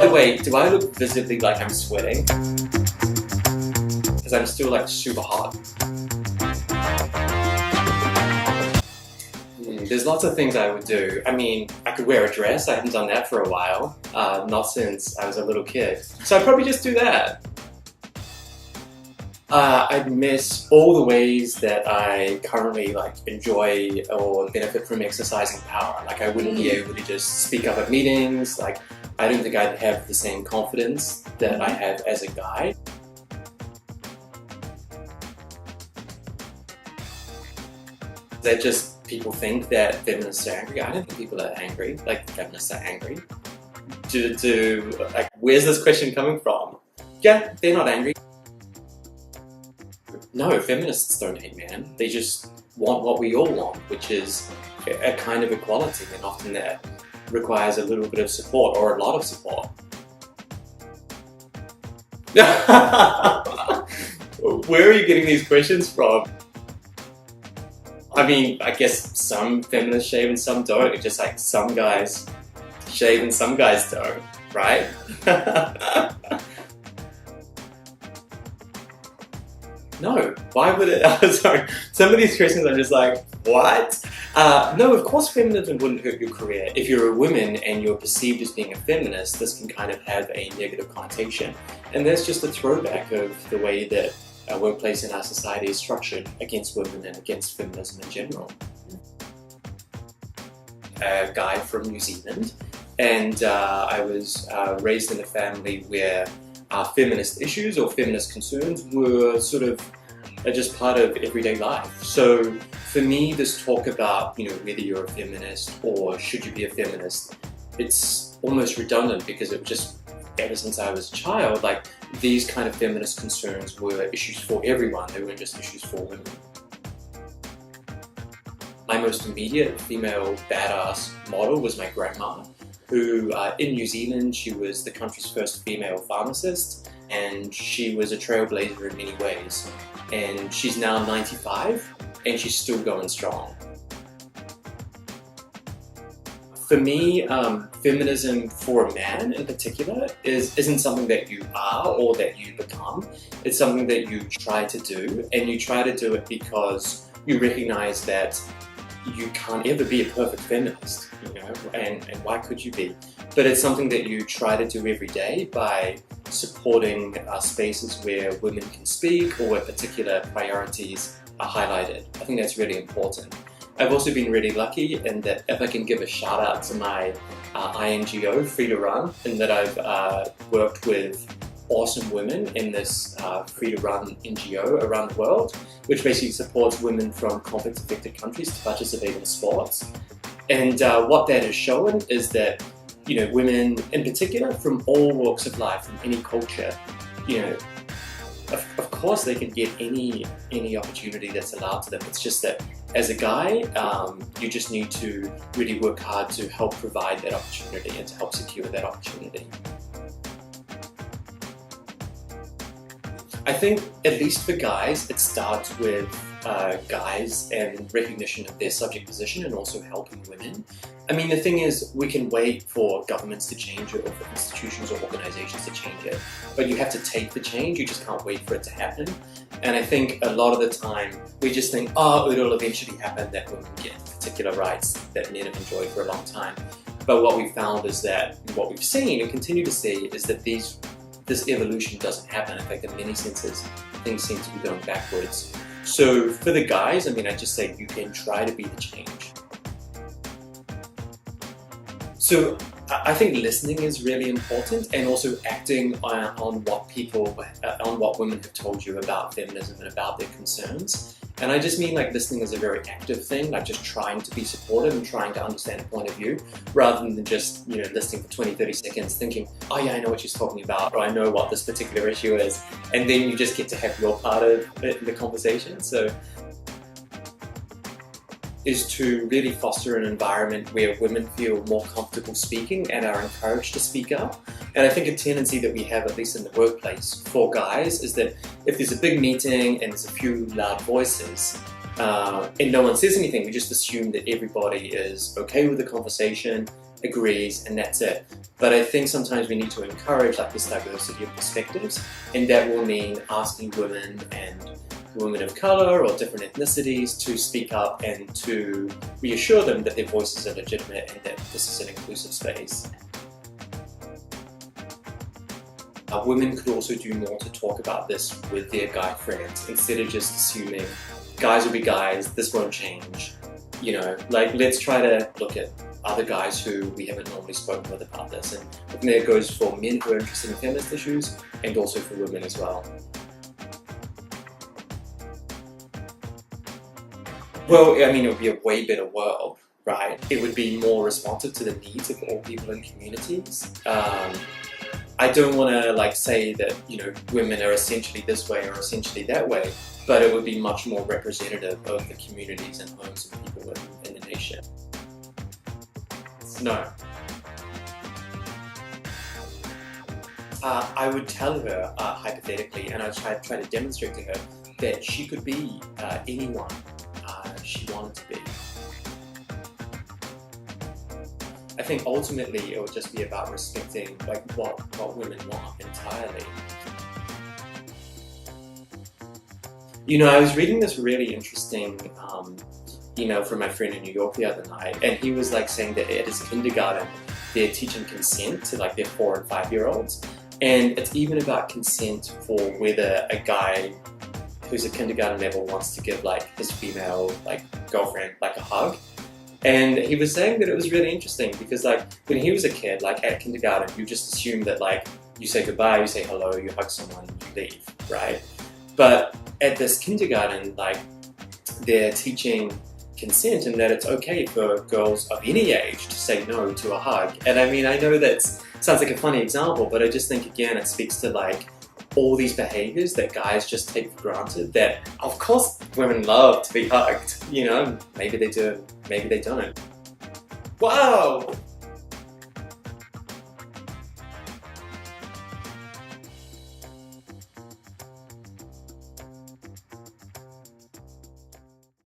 By the way, do I look visibly like I'm sweating? Because I'm still like super hot. There's lots of things I would do. I mean, I could wear a dress. I haven't done that for a while. Not since I was a little kid. So I'd probably just do that. I'd miss all the ways that I currently enjoy or benefit from exercising power. Like, I wouldn't be able to just speak up at meetings. Like, I don't think I'd have the same confidence that I have as a guy. That just people think that feminists are angry. I don't think people are angry. Like, feminists are angry. Where's this question coming from? Yeah, they're not angry. No, feminists don't hate man. They just want what we all want, which is a kind of equality, and often that requires a little bit of support or a lot of support. Where are you getting these questions from? I mean, I guess some feminists shave and some don't. It's just like some guys shave and some guys don't, right? No, why would it? Sorry, some of these questions I'm just like, what? No, of course feminism wouldn't hurt your career. If you're a woman and you're perceived as being a feminist, this can kind of have a negative connotation. And that's just a throwback of the way that our workplace in our society is structured against women and against feminism in general. A guy from New Zealand, and I was raised in a family where feminist issues or feminist concerns were sort of just part of everyday life. So for me, this talk about, whether you're a feminist or should you be a feminist, it's almost redundant, because it just, ever since I was a child, these kind of feminist concerns were issues for everyone. They weren't just issues for women. My most immediate female badass model was my grandma, who in New Zealand, she was the country's first female pharmacist, and she was a trailblazer in many ways. And she's now 95, and she's still going strong. For me, feminism for a man in particular isn't something that you are or that you become. It's something that you try to do, and you try to do it because you recognize that you can't ever be a perfect feminist, and why could you be? But it's something that you try to do every day by supporting spaces where women can speak or where particular priorities are highlighted. I think that's really important. I've also been really lucky in that if I can give a shout out to my INGO, Free to Run, in that I've worked with awesome women in this Free to Run NGO around the world, which basically supports women from conflict-affected countries to participate in sports. And what that has shown is that, women in particular from all walks of life, from any culture, of course they can get any opportunity that's allowed to them. It's just that as a guy, you just need to really work hard to help provide that opportunity and to help secure that opportunity. I think, at least for guys, it starts with guys and recognition of their subject position and also helping women. I mean, the thing is, we can wait for governments to change it or for institutions or organizations to change it, but you have to take the change, you just can't wait for it to happen. And I think a lot of the time, we just think, oh, it'll eventually happen that women get particular rights that men have enjoyed for a long time. But what we've found is that, what we've seen and continue to see, is that this evolution doesn't happen. In fact, in many senses, things seem to be going backwards. So for the guys, I just say you can try to be the change. So I think listening is really important, and also acting on what women have told you about feminism and about their concerns. And I just mean listening is a very active thing, just trying to be supportive and trying to understand a point of view, rather than just, listening for 20, 30 seconds thinking, oh yeah, I know what she's talking about, or I know what this particular issue is. And then you just get to have your part of it in the conversation. So, is to really foster an environment where women feel more comfortable speaking and are encouraged to speak up. And I think a tendency that we have, at least in the workplace, for guys, is that if there's a big meeting and there's a few loud voices, and no one says anything, we just assume that everybody is okay with the conversation, agrees, and that's it. But I think sometimes we need to encourage like this diversity of perspectives, and that will mean asking women and women of colour or different ethnicities to speak up and to reassure them that their voices are legitimate and that this is an inclusive space. Women could also do more to talk about this with their guy friends instead of just assuming guys will be guys, this won't change. You know, like let's try to look at other guys who we haven't normally spoken with about this, and I think that goes for men who are interested in feminist issues and also for women as well. Well, I mean, it would be a way better world, right? It would be more responsive to the needs of all people in communities. I don't want to like say that, you know, women are essentially this way or essentially that way, but it would be much more representative of the communities and homes of people in the nation. No. I would tell her, hypothetically, and I'd try to demonstrate to her that she could be anyone she wanted to be. I think ultimately it would just be about respecting like what women want entirely. You know, I was reading this really interesting email from my friend in New York the other night, and he was like saying that at his kindergarten they're teaching consent to like their 4 and 5-year-olds, and it's even about consent for whether a guy who's at kindergarten level wants to give like his female like girlfriend like a hug. And he was saying that it was really interesting because like when he was a kid, like at kindergarten, you just assume that like you say goodbye, you say hello, you hug someone, you leave, right? But at this kindergarten, like they're teaching consent and that it's okay for girls of any age to say no to a hug. And I mean, I know that sounds like a funny example, but I just think again, it speaks to like all these behaviors that guys just take for granted that of course women love to be hugged, you know, maybe they do, maybe they don't. Wow!